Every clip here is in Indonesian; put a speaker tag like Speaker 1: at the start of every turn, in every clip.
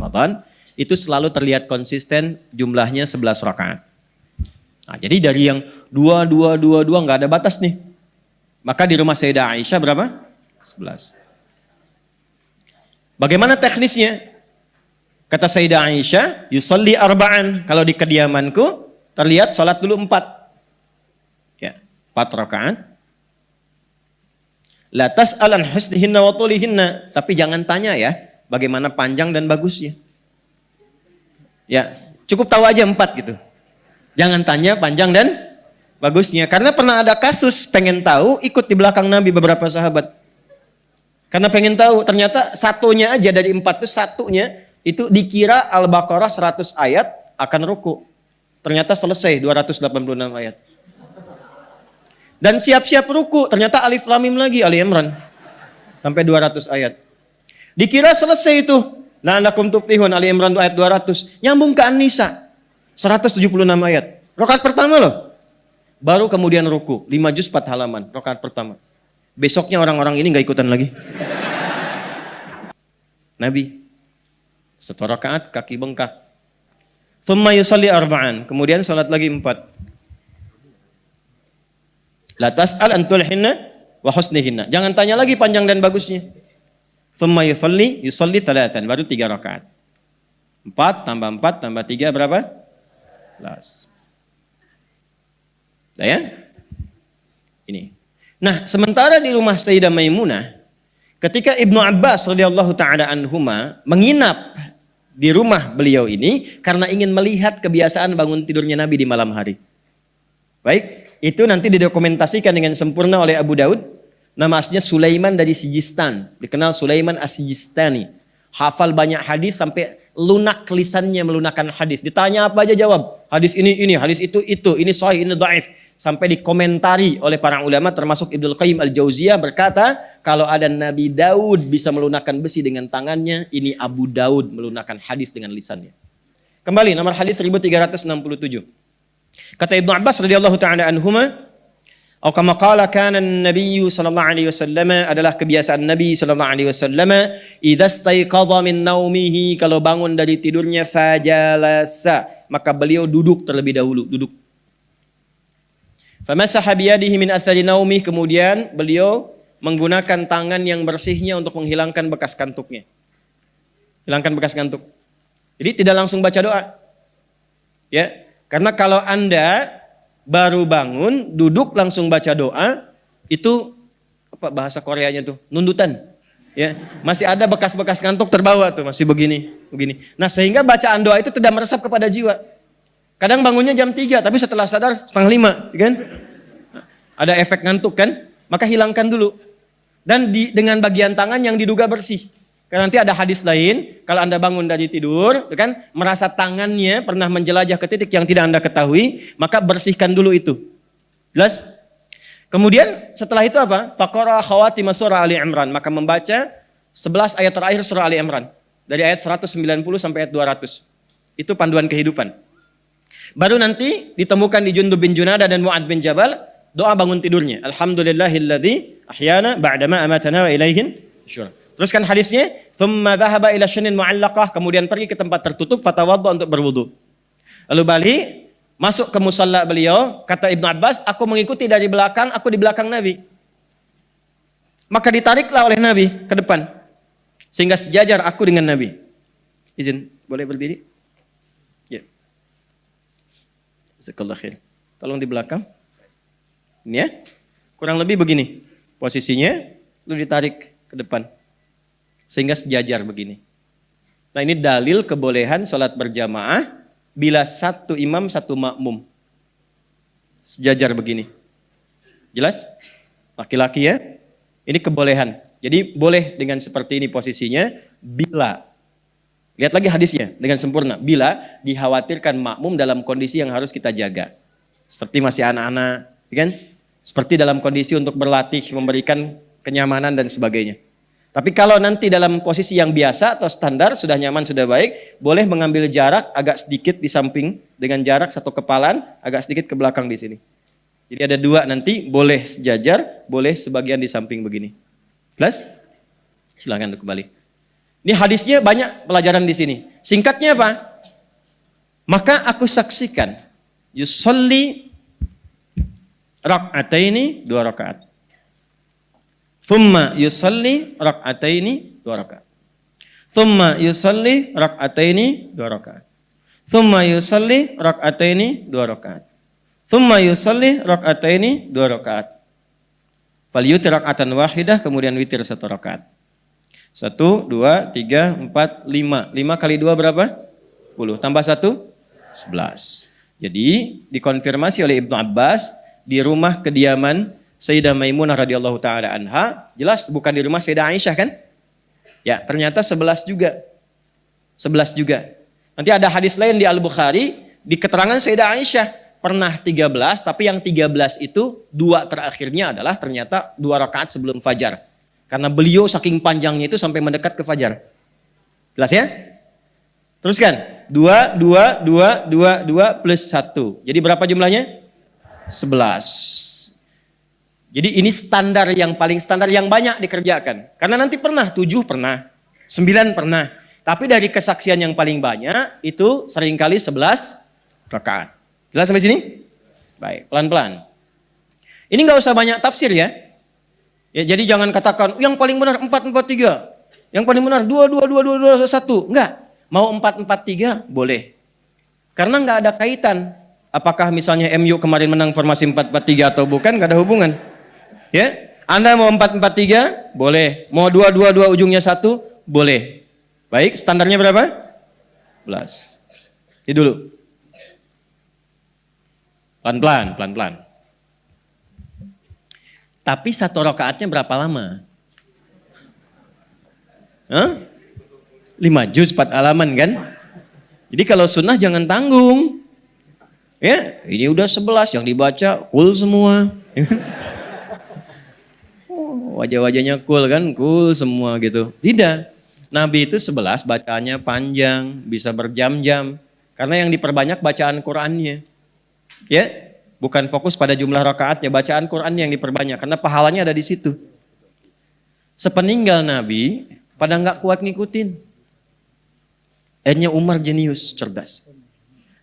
Speaker 1: Ramadan, itu selalu terlihat konsisten jumlahnya 11 rakaat. Nah, jadi dari yang 2 nggak ada batas nih. Maka di rumah Sayyidah Aisyah berapa? 11. Bagaimana teknisnya? Kata Sayyidah Aisyah, yusalli arba'an. Kalau di kediamanku terlihat salat dulu 4. Ya, 4 rakaat. La tas'alan husnihinna wa tulihinna, tapi jangan tanya ya bagaimana panjang dan bagusnya. Ya, cukup tahu aja 4 gitu. Jangan tanya panjang dan bagusnya. Karena pernah ada kasus pengen tahu, ikut di belakang Nabi beberapa sahabat. Karena pengen tahu, ternyata satunya aja dari 4 itu satunya itu dikira Al-Baqarah 100 ayat akan ruku. Ternyata selesai 286 ayat. Dan siap-siap ruku, ternyata Alif Lam Mim lagi, Ali Imran. Sampai 200 ayat. Dikira selesai itu. La'allakum tuflihun, Ali Imran ayat 200. Nyambung ke An-Nisa, 176 ayat. Rakaat pertama loh. Baru kemudian ruku, 5 juz 4 halaman, rakaat pertama. Besoknya orang-orang ini gak ikutan lagi. Nabi, 1 rakaat, kaki bengkak. Thumma yusalli arba'an, kemudian salat lagi 4. La tas'al an tulhinna wa husnihinna. Jangan tanya lagi panjang dan bagusnya. Thumma yusalli thalathan, baru 3 rakaat. 4 tambah 4 tambah 3 berapa? 11. Nah, ya? Ini. Nah, sementara di rumah Sayyidah Maimunah, ketika Ibnu Abbas radhiyallahu taala anhuma menginap di rumah beliau ini karena ingin melihat kebiasaan bangun tidurnya Nabi di malam hari. Baik, itu nanti didokumentasikan dengan sempurna oleh Abu Daud. Nama aslinya Sulaiman dari Sijistan, dikenal Sulaiman As-Sijistani. Hafal banyak hadis sampai lunak lisannya melunakkan hadis. Ditanya apa aja jawab. Hadis ini, hadis itu, ini sahih, ini dhaif. Sampai dikomentari oleh para ulama termasuk Ibnu Qayyim Al-Jauziyah berkata, kalau ada Nabi Daud bisa melunakkan besi dengan tangannya, ini Abu Daud melunakkan hadis dengan lisannya. Kembali nomor hadis 1367. Kata Ibnu Abbas radhiyallahu taala anhuma, atau kama qala kana an-nabiy sallallahu alaihi wasallam, adalah kebiasaan Nabi sallallahu alaihi wasallam, idza staiqadha min naumihi, kalau bangun dari tidurnya, fajalasa, maka beliau duduk terlebih dahulu, duduk. Famasaha biyadihi min athari naumih, kemudian beliau menggunakan tangan yang bersihnya untuk menghilangkan bekas kantuknya. Hilangkan bekas kantuk. Jadi tidak langsung baca doa. Ya, karena kalau Anda baru bangun, duduk langsung baca doa, itu apa bahasa Koreanya tuh? Nundutan. Ya, masih ada bekas-bekas kantuk terbawa tuh, masih begini. Nah, sehingga bacaan doa itu tidak meresap kepada jiwa. Kadang bangunnya jam 3, tapi setelah sadar 4:30, kan? Ada efek ngantuk kan? Maka hilangkan dulu. Dan dengan bagian tangan yang diduga bersih. Karena nanti ada hadis lain, kalau Anda bangun dari tidur, kan, merasa tangannya pernah menjelajah ke titik yang tidak Anda ketahui, maka bersihkan dulu itu. Jelas? Kemudian setelah itu apa? Faqara khawatima surah Ali Imran, maka membaca 11 ayat terakhir surah Ali Imran. Dari ayat 190 sampai ayat 200. Itu panduan kehidupan. Baru nanti ditemukan di Jundub bin Junadah dan Mu'ad bin Jabal, doa bangun tidurnya. Alhamdulillahilladzi ahyana ba'dama amatana wa ilaihin nusyur. Teruskan hadisnya, thumma dhahaba ila syinin mu'allaqah, kemudian pergi ke tempat tertutup, fatawadda, untuk berwudu. Lalu balik, masuk ke musalla beliau, kata Ibnu Abbas, aku mengikuti dari belakang, aku di belakang Nabi. Maka ditariklah oleh Nabi ke depan, sehingga sejajar aku dengan Nabi. Izin, boleh berdiri? Ya. Jazakallahu khair. Tolong di belakang. Ini ya. Kurang lebih begini posisinya, lalu ditarik ke depan. Sehingga sejajar begini. Nah, ini dalil kebolehan salat berjamaah bila satu imam satu makmum. Sejajar begini. Jelas? Laki-laki ya. Ini kebolehan. Jadi boleh dengan seperti ini posisinya bila, lihat lagi hadisnya dengan sempurna, bila dikhawatirkan makmum dalam kondisi yang harus kita jaga. Seperti masih anak-anak, kan? Seperti dalam kondisi untuk berlatih, memberikan kenyamanan dan sebagainya. Tapi kalau nanti dalam posisi yang biasa atau standar, sudah nyaman, sudah baik, boleh mengambil jarak agak sedikit di samping, dengan jarak satu kepalan, agak sedikit ke belakang di sini. Jadi ada dua nanti, boleh sejajar, boleh sebagian di samping begini. Jelas? Silakan kembali. Ini hadisnya banyak pelajaran di sini. Singkatnya apa? Maka aku saksikan yusolli rak'ataini 2 rakaat. Thumma yusolli rak'ataini 2 rakaat. Thumma yusolli rak'ataini 2 rakaat. Thumma yusolli rak'ataini 2 rakaat. Thumma yusolli rak'ataini 2 rakaat. Fal yutir rak'atan wahidah, kemudian witir 1 rakaat. 1, 2, 3, 4, 5. 5 kali 2 berapa? 10. Tambah 1? 11. Jadi dikonfirmasi oleh Ibnu Abbas di rumah kediaman Sayyidah Maimunah radhiyallahu taala anha, jelas bukan di rumah Sayyidah Aisyah kan? Ya, ternyata 11 juga. 11 juga. Nanti ada hadis lain di Al-Bukhari, di keterangan Sayyidah Aisyah pernah 13, tapi yang 13 itu 2 terakhirnya adalah ternyata 2 rakaat sebelum fajar. Karena beliau saking panjangnya itu sampai mendekat ke fajar. Jelas ya? Teruskan. 2, 2, 2, 2, 2 plus 1. Jadi berapa jumlahnya? 11. Jadi ini standar yang paling standar yang banyak dikerjakan. Karena nanti pernah 7 pernah, 9 pernah. Tapi dari kesaksian yang paling banyak itu seringkali 11 rakaat. Jelas sampai sini? Baik, pelan-pelan. Ini nggak usah banyak tafsir ya. Ya, jadi jangan katakan yang paling benar 4, 4, 3. Yang paling benar 2, 2, 2, 2, 2, 1. Enggak. Mau 4, 4, 3 boleh. Karena nggak ada kaitan. Apakah misalnya MU kemarin menang formasi 4, 4, 3 atau bukan, nggak ada hubungan. Ya, Anda mau 4, 4, 3 boleh. Mau 2, 2, 2 ujungnya 1 boleh. Baik, standarnya berapa? 11. Ini dulu. Pelan-pelan, pelan-pelan. Tapi 1 rakaatnya berapa lama? 5 juz 4 halaman kan? Jadi kalau sunnah jangan tanggung. Ya, ini udah 11 yang dibaca cool semua. Wajah-wajahnya cool kan, cool semua gitu. Tidak. Nabi itu 11 bacaannya panjang, bisa berjam-jam. Karena yang diperbanyak bacaan Qur'annya. Ya, bukan fokus pada jumlah rakaatnya, bacaan Qur'annya yang diperbanyak. Karena pahalanya ada di situ. Sepeninggal Nabi, pada nggak kuat ngikutin. Akhirnya Umar jenius, cerdas.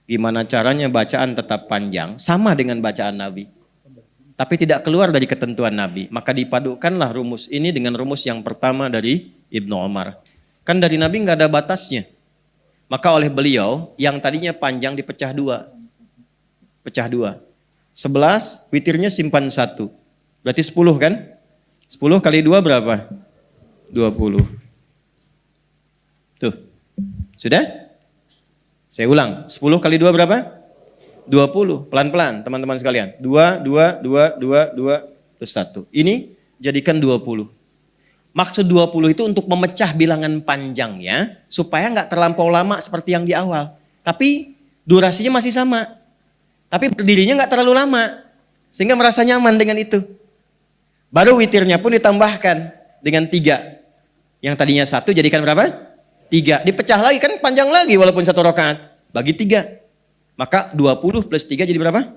Speaker 1: Gimana caranya bacaan tetap panjang, sama dengan bacaan Nabi. Tapi tidak keluar dari ketentuan Nabi. Maka dipadukanlah rumus ini dengan rumus yang pertama dari Ibnu Umar. Kan dari Nabi nggak ada batasnya. Maka oleh beliau, yang tadinya panjang dipecah 2. Pecah 2. 11, witirnya simpan 1. Berarti 10 kan? 10 kali 2 berapa? 20. Tuh. Sudah? Saya ulang. 10 kali 2 berapa? 20. Pelan-pelan teman-teman sekalian. 2, 2, 2, 2, 2, plus 1. Ini jadikan 20. Maksud 20 itu untuk memecah bilangan panjangnya supaya nggak terlampau lama seperti yang di awal. Tapi durasinya masih sama. Tapi berdirinya nggak terlalu lama. Sehingga merasa nyaman dengan itu. Baru witirnya pun ditambahkan dengan 3. Yang tadinya 1 jadikan berapa? 3. Dipecah lagi kan panjang lagi walaupun 1 rakaat. Bagi 3. Maka 20 plus 3 jadi berapa?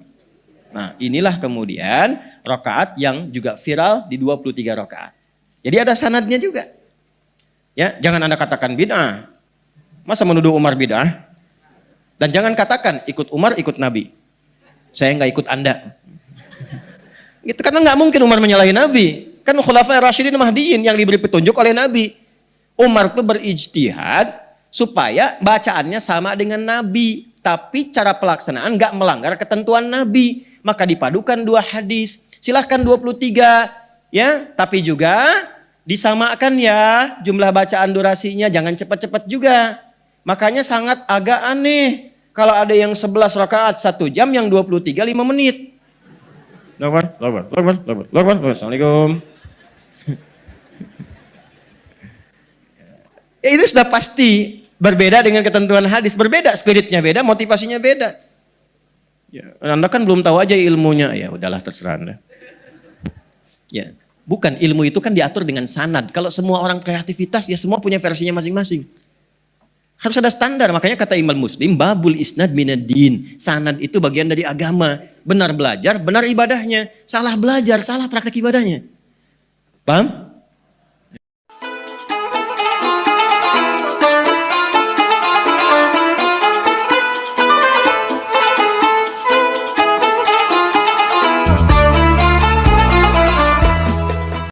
Speaker 1: Nah inilah kemudian rakaat yang juga viral di 23 rakaat. Jadi ada sanadnya juga. Ya, jangan Anda katakan bid'ah. Masa menuduh Umar bid'ah? Dan jangan katakan ikut Umar, ikut Nabi. Saya nggak ikut Anda. Gitu, karena nggak mungkin Umar menyalahi Nabi. Kan Khulafa'i Rasyidin Mahdiin yang diberi petunjuk oleh Nabi. Umar itu berijtihad supaya bacaannya sama dengan Nabi. Tapi cara pelaksanaan nggak melanggar ketentuan Nabi. Maka dipadukan 2 hadis. Silahkan 23. Ya, tapi juga disamakan ya jumlah bacaan durasinya. Jangan cepat-cepat juga. Makanya sangat agak aneh. Kalau ada yang 11 rakaat 1 jam, yang 23 5 menit. Assalamualaikum. Ya, itu sudah pasti berbeda dengan ketentuan hadis. Berbeda, spiritnya beda, motivasinya beda. Ya, Anda kan belum tahu aja ilmunya. Ya udahlah terserah Anda. Ya, bukan, ilmu itu kan diatur dengan sanad. Kalau semua orang kreativitas ya semua punya versinya masing-masing. Harus ada standar, makanya kata Imam Muslim, babul isnad minad-din. Sanad itu bagian dari agama. Benar belajar, benar ibadahnya. Salah belajar, salah praktek ibadahnya. Paham?